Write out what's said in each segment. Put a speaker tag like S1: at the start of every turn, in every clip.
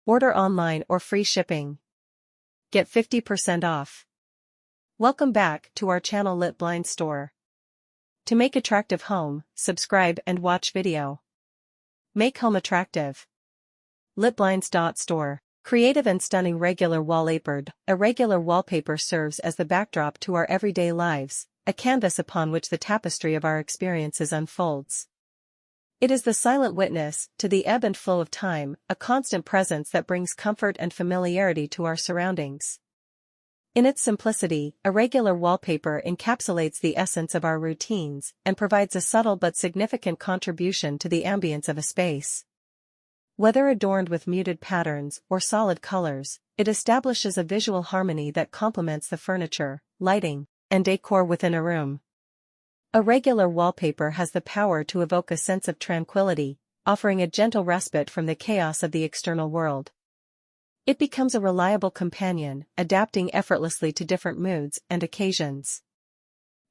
S1: Order online or free shipping. Get 50% off. Welcome back to our channel LITBLINDS store. To make attractive home, subscribe and watch video. Make home attractive. LITBLINDS.store. Creative and stunning regular wallpapered. A regular wallpaper serves as the backdrop to our everyday lives, a canvas upon which the tapestry of our experiences unfolds. It is the silent witness to the ebb and flow of time, a constant presence that brings comfort and familiarity to our surroundings. In its simplicity, a regular wallpaper encapsulates the essence of our routines and provides a subtle but significant contribution to the ambience of a space. Whether adorned with muted patterns or solid colors, it establishes a visual harmony that complements the furniture, lighting, and decor within a room. A regular wallpaper has the power to evoke a sense of tranquility, offering a gentle respite from the chaos of the external world. It becomes a reliable companion, adapting effortlessly to different moods and occasions.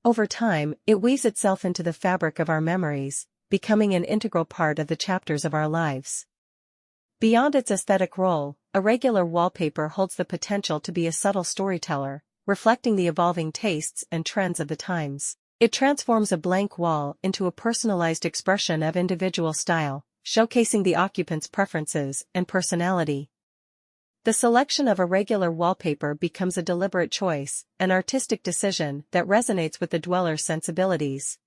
S1: Over time, it weaves itself into the fabric of our memories, becoming an integral part of the chapters of our lives. Beyond its aesthetic role, a regular wallpaper holds the potential to be a subtle storyteller, reflecting the evolving tastes and trends of the times. It transforms a blank wall into a personalized expression of individual style, showcasing the occupant's preferences and personality. The selection of a regular wallpaper becomes a deliberate choice, an artistic decision that resonates with the dweller's sensibilities.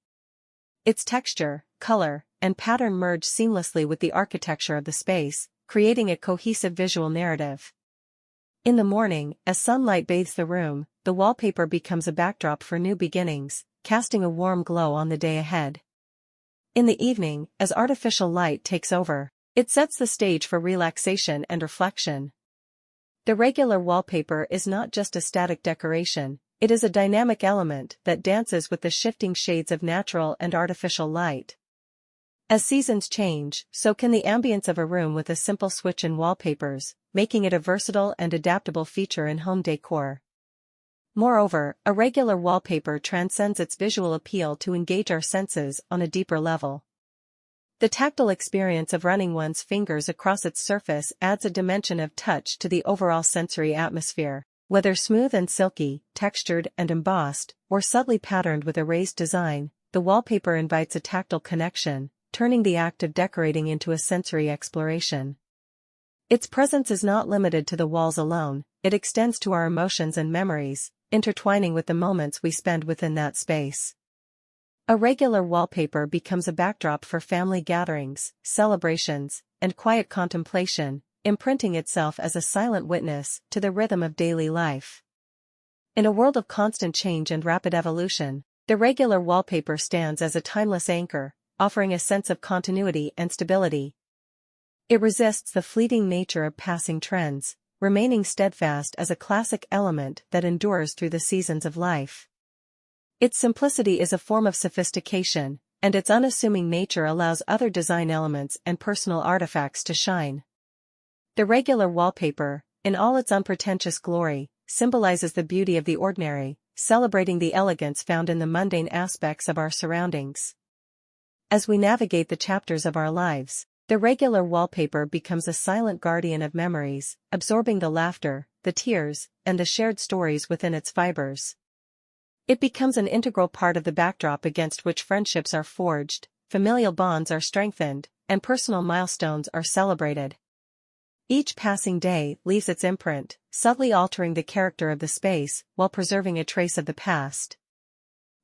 S1: Its texture, color, and pattern merge seamlessly with the architecture of the space, creating a cohesive visual narrative. In the morning, as sunlight bathes the room, the wallpaper becomes a backdrop for new beginnings, casting a warm glow on the day ahead. In the evening, as artificial light takes over, it sets the stage for relaxation and reflection. The regular wallpaper is not just a static decoration, it is a dynamic element that dances with the shifting shades of natural and artificial light. As seasons change, so can the ambience of a room with a simple switch in wallpapers, making it a versatile and adaptable feature in home decor. Moreover, a regular wallpaper transcends its visual appeal to engage our senses on a deeper level. The tactile experience of running one's fingers across its surface adds a dimension of touch to the overall sensory atmosphere. Whether smooth and silky, textured and embossed, or subtly patterned with a raised design, the wallpaper invites a tactile connection, turning the act of decorating into a sensory exploration. Its presence is not limited to the walls alone, it extends to our emotions and memories, intertwining with the moments we spend within that space. A regular wallpaper becomes a backdrop for family gatherings, celebrations, and quiet contemplation, imprinting itself as a silent witness to the rhythm of daily life. In a world of constant change and rapid evolution, the regular wallpaper stands as a timeless anchor, offering a sense of continuity and stability. It resists the fleeting nature of passing trends, remaining steadfast as a classic element that endures through the seasons of life. Its simplicity is a form of sophistication, and its unassuming nature allows other design elements and personal artifacts to shine. The regular wallpaper, in all its unpretentious glory, symbolizes the beauty of the ordinary, celebrating the elegance found in the mundane aspects of our surroundings. As we navigate the chapters of our lives, the regular wallpaper becomes a silent guardian of memories, absorbing the laughter, the tears, and the shared stories within its fibers. It becomes an integral part of the backdrop against which friendships are forged, familial bonds are strengthened, and personal milestones are celebrated. Each passing day leaves its imprint, subtly altering the character of the space while preserving a trace of the past.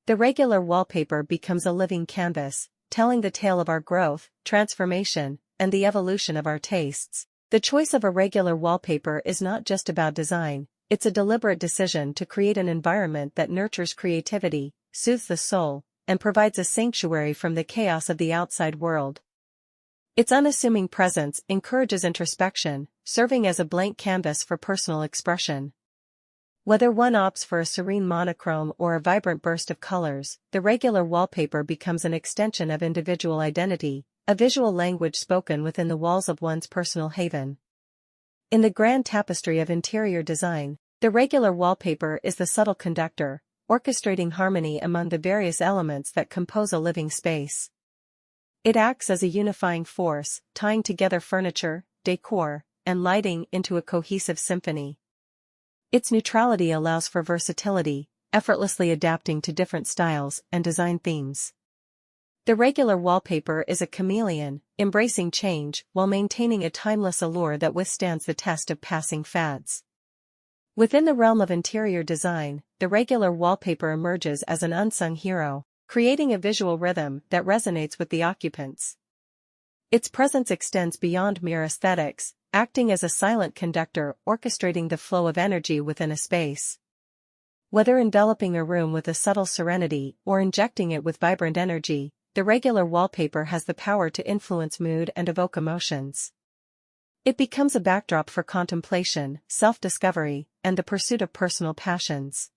S1: The regular wallpaper becomes a living canvas, telling the tale of our growth, transformation, and the evolution of our tastes. The choice of a regular wallpaper is not just about design, it's a deliberate decision to create an environment that nurtures creativity, soothes the soul, and provides a sanctuary from the chaos of the outside world. Its unassuming presence encourages introspection, serving as a blank canvas for personal expression. Whether one opts for a serene monochrome or a vibrant burst of colors, the regular wallpaper becomes an extension of individual identity, a visual language spoken within the walls of one's personal haven. In the grand tapestry of interior design, the regular wallpaper is the subtle conductor, orchestrating harmony among the various elements that compose a living space. It acts as a unifying force, tying together furniture, decor, and lighting into a cohesive symphony. Its neutrality allows for versatility, effortlessly adapting to different styles and design themes. The regular wallpaper is a chameleon, embracing change while maintaining a timeless allure that withstands the test of passing fads. Within the realm of interior design, the regular wallpaper emerges as an unsung hero, creating a visual rhythm that resonates with the occupants. Its presence extends beyond mere aesthetics, acting as a silent conductor orchestrating the flow of energy within a space. Whether enveloping a room with a subtle serenity or injecting it with vibrant energy, the regular wallpaper has the power to influence mood and evoke emotions. It becomes a backdrop for contemplation, self-discovery, and the pursuit of personal passions.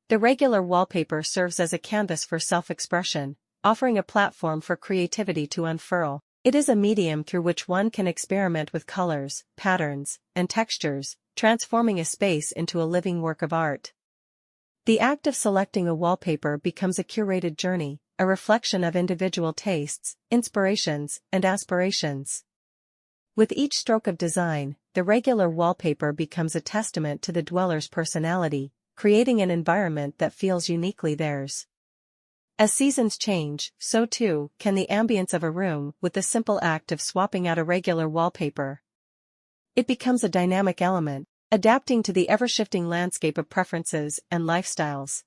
S1: The regular wallpaper serves as a canvas for self-expression, offering a platform for creativity to unfurl. It is a medium through which one can experiment with colors, patterns, and textures, transforming a space into a living work of art. The act of selecting a wallpaper becomes a curated journey, a reflection of individual tastes, inspirations, and aspirations. With each stroke of design, the regular wallpaper becomes a testament to the dweller's personality, creating an environment that feels uniquely theirs. As seasons change, so too can the ambience of a room with the simple act of swapping out a regular wallpaper. It becomes a dynamic element, adapting to the ever-shifting landscape of preferences and lifestyles.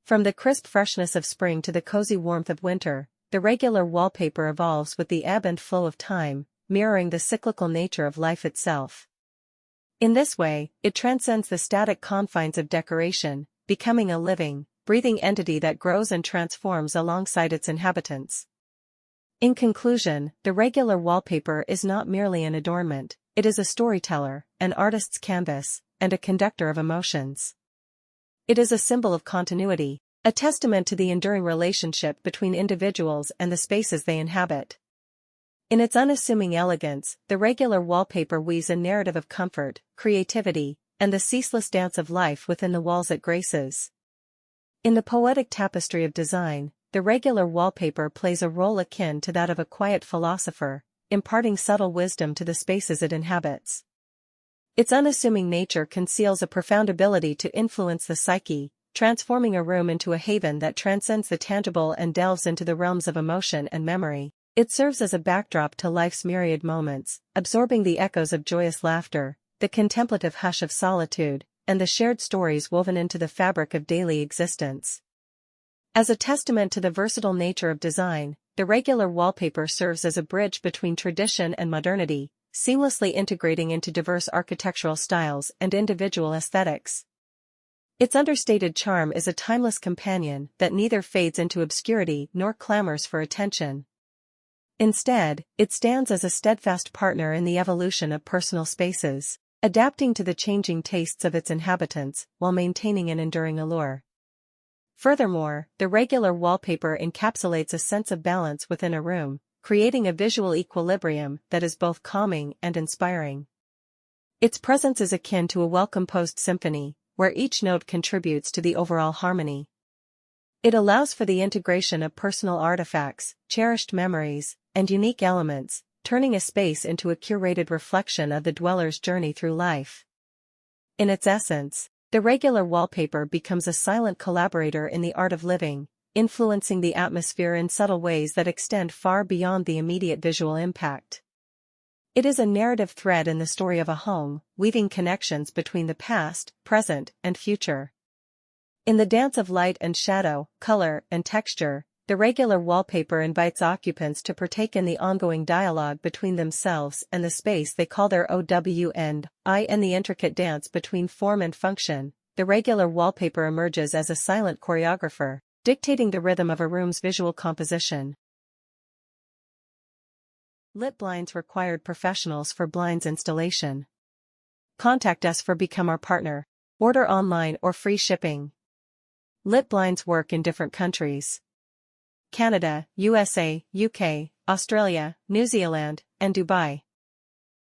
S1: From the crisp freshness of spring to the cozy warmth of winter, the regular wallpaper evolves with the ebb and flow of time, mirroring the cyclical nature of life itself. In this way, it transcends the static confines of decoration, becoming a living, breathing entity that grows and transforms alongside its inhabitants. In conclusion, the regular wallpaper is not merely an adornment, it is a storyteller, an artist's canvas, and a conductor of emotions. It is a symbol of continuity, a testament to the enduring relationship between individuals and the spaces they inhabit. In its unassuming elegance, the regular wallpaper weaves a narrative of comfort, creativity, and the ceaseless dance of life within the walls it graces. In the poetic tapestry of design, the regular wallpaper plays a role akin to that of a quiet philosopher, imparting subtle wisdom to the spaces it inhabits. Its unassuming nature conceals a profound ability to influence the psyche, transforming a room into a haven that transcends the tangible and delves into the realms of emotion and memory. It serves as a backdrop to life's myriad moments, absorbing the echoes of joyous laughter, the contemplative hush of solitude, and the shared stories woven into the fabric of daily existence. As a testament to the versatile nature of design, the regular wallpaper serves as a bridge between tradition and modernity, seamlessly integrating into diverse architectural styles and individual aesthetics. Its understated charm is a timeless companion that neither fades into obscurity nor clamors for attention. Instead, it stands as a steadfast partner in the evolution of personal spaces, adapting to the changing tastes of its inhabitants while maintaining an enduring allure. Furthermore, the regular wallpaper encapsulates a sense of balance within a room, creating a visual equilibrium that is both calming and inspiring. Its presence is akin to a well-composed symphony, where each note contributes to the overall harmony. It allows for the integration of personal artifacts, cherished memories, and unique elements, turning a space into a curated reflection of the dweller's journey through life. In its essence, the regular wallpaper becomes a silent collaborator in the art of living, influencing the atmosphere in subtle ways that extend far beyond the immediate visual impact. It is a narrative thread in the story of a home, weaving connections between the past, present, and future. In the dance of light and shadow, color, and texture, the regular wallpaper invites occupants to partake in the ongoing dialogue between themselves and the space they call their OW and the intricate dance between form and function. The regular wallpaper emerges as a silent choreographer, dictating the rhythm of a room's visual composition. LITBLINDS required professionals for blinds installation. Contact us for Become Our Partner. Order online or free shipping. LITBLINDS work in different countries: Canada, USA, UK, Australia, New Zealand, and Dubai.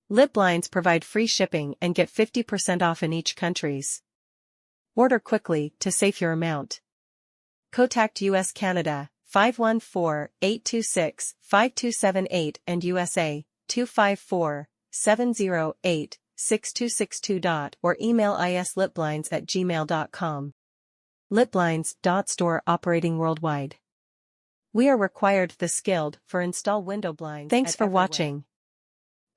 S1: LITBLINDS provide free shipping and get 50% off in each countries. Order quickly to save your amount. Contact US Canada 514-826-5278 and USA 254 708-6262. or email islitblinds@gmail.com. LITBLINDS. Store operating worldwide. We are required the skilled for install window blinds. Thanks for
S2: everywhere.
S1: watching.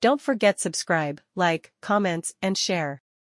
S1: Don't forget subscribe, like, comments, and share.